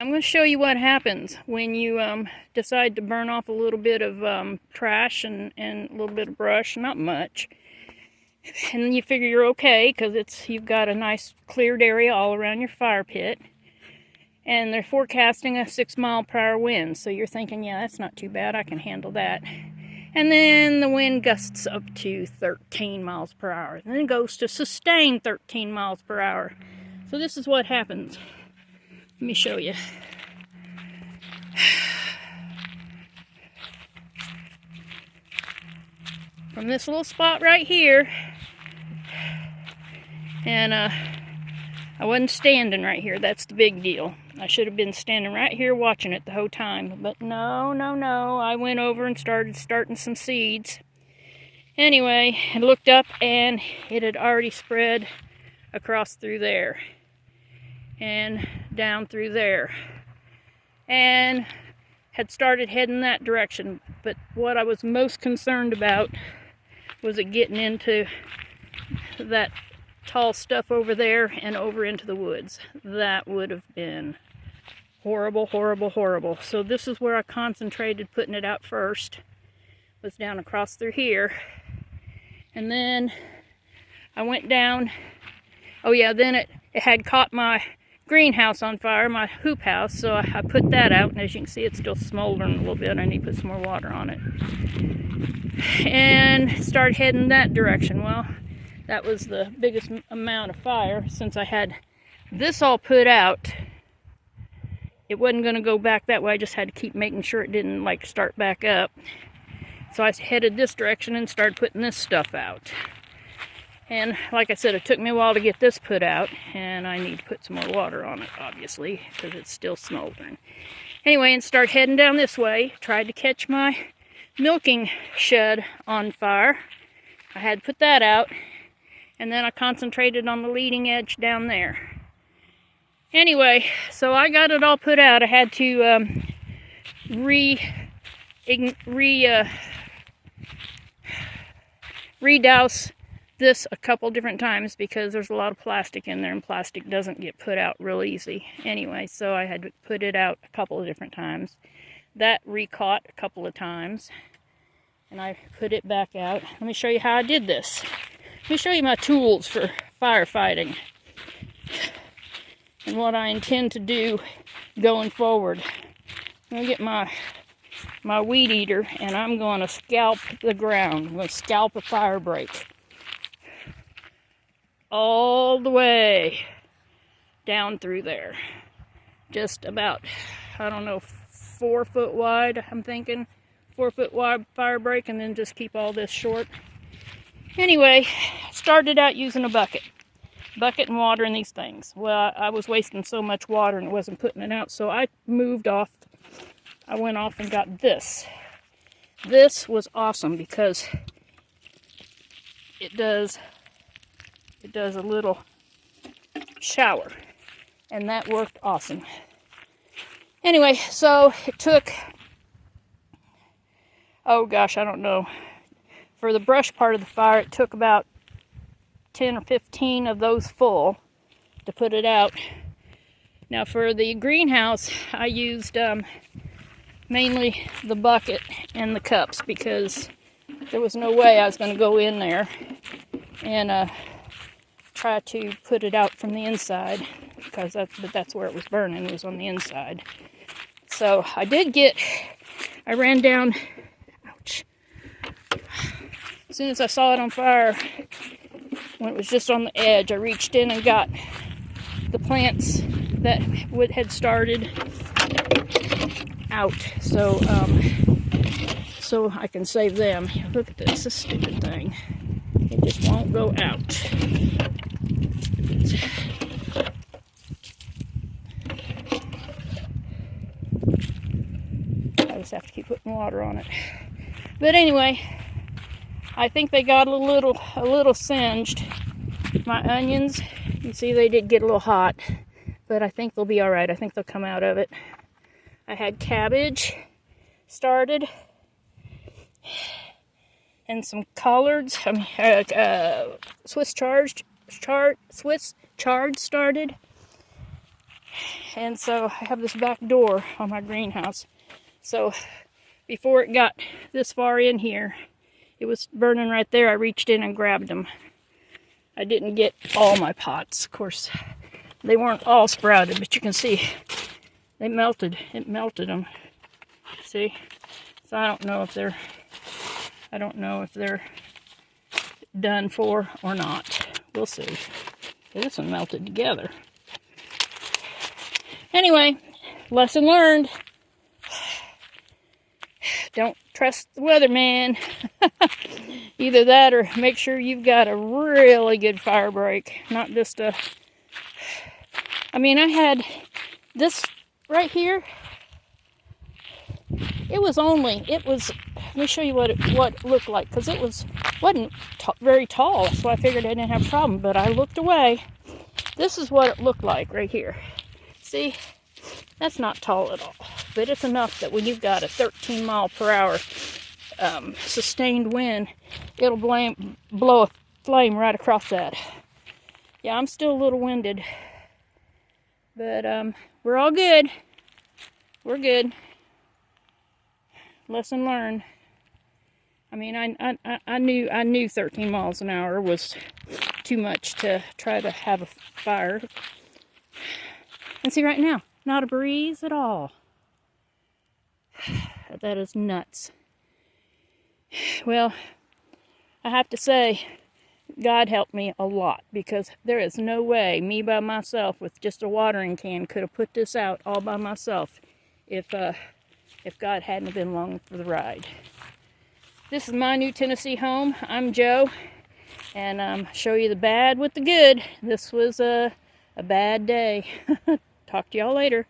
I'm going to show you what happens when you decide to burn off a little bit of trash and a little bit of brush, not much. And then you figure you're okay because you've got a nice cleared area all around your fire pit. And they're forecasting a 6-mile-per-hour wind, so you're thinking, yeah, that's not too bad, I can handle that. And then the wind gusts up to 13 miles per hour. And then it goes to sustained 13 miles per hour. So this is what happens. Let me show you. From this little spot right here, and I wasn't standing right here. That's the big deal. I should have been standing right here watching it the whole time. But no. I went over and starting some seeds. Anyway, I looked up and it had already spread across through there. And down through there. And had started heading that direction. But what I was most concerned about was it getting into that tall stuff over there and over into the woods. That would have been horrible, horrible, horrible. So this is where I concentrated putting it out first. Was down across through here. And then I went down. Oh yeah, then it had caught my greenhouse on fire, my hoop house. So I put that out, and as you can see, it's still smoldering a little bit. I need to put some more water on it. And started heading that direction. Well, that was the biggest amount of fire since I had this all put out. It wasn't going to go back that way. I just had to keep making sure it didn't like start back up. So I headed this direction and started putting this stuff out. And like I said, it took me a while to get this put out, and I need to put some more water on it, obviously, because it's still smoldering. Anyway, and start heading down this way. Tried to catch my milking shed on fire. I had to put that out, and then I concentrated on the leading edge down there. Anyway, so I got it all put out. I had to redouse this a couple different times because there's a lot of plastic in there, and plastic doesn't get put out real easy. Anyway, so I had to put it out a couple of different times. That re-caught a couple of times, and I put it back out. Let me show you how I did this. Let me show you my tools for firefighting and what I intend to do going forward. I'm going to get my weed eater, and I'm going to scalp the ground. I'm going to scalp a fire break all the way down through there. Just about, I don't know, 4 foot wide, I'm thinking. 4 foot wide fire break, and then just keep all this short. Anyway, started out using a bucket and water and these things. Well, I was wasting so much water and wasn't putting it out, so I moved off. I went off and got this. This was awesome because it does a little shower, and that worked awesome. Anyway, so it took, oh gosh, I don't know. For the brush part of the fire, it took about 10 or 15 of those full to put it out. Now for the greenhouse, I used mainly the bucket and the cups because there was no way I was going to go in there and try to put it out from the inside, because that's where it was burning. It was on the inside. So I ran down, ouch. As soon as I saw it on fire, when it was just on the edge, I reached in and got the plants that had started out, so I can save them. Look at this stupid thing. It just won't go out. I just have to keep putting water on it. But anyway, I think they got a little singed. My onions, you see they did get a little hot, but I think they'll be all right. I think they'll come out of it. I had cabbage started and some collards. Swiss chard started. And so I have this back door on my greenhouse. So before it got this far in here, it was burning right there. I reached in and grabbed them. I didn't get all my pots. Of course, they weren't all sprouted, but you can see they melted. It melted them. See? So I don't know if they're done for or not. We'll see. This one melted together. Anyway, lesson learned. Don't trust the weatherman. Either that or make sure you've got a really good fire break. Not just a... I mean, I had this right here. Let me show you what it looked like, because it wasn't very tall, so I figured I didn't have a problem, but I looked away. This is what it looked like right here. See, that's not tall at all, but it's enough that when you've got a 13-mile-per-hour sustained wind, it'll blow a flame right across that. Yeah, I'm still a little winded, but we're all good. We're good. Lesson learned. I mean, I knew 13 miles an hour was too much to try to have a fire. And see right now, not a breeze at all. That is nuts. Well, I have to say, God helped me a lot, because there is no way me by myself with just a watering can could have put this out all by myself if God hadn't been along for the ride. This is my new Tennessee home. I'm Joe, and show you the bad with the good. This was a bad day. Talk to y'all later.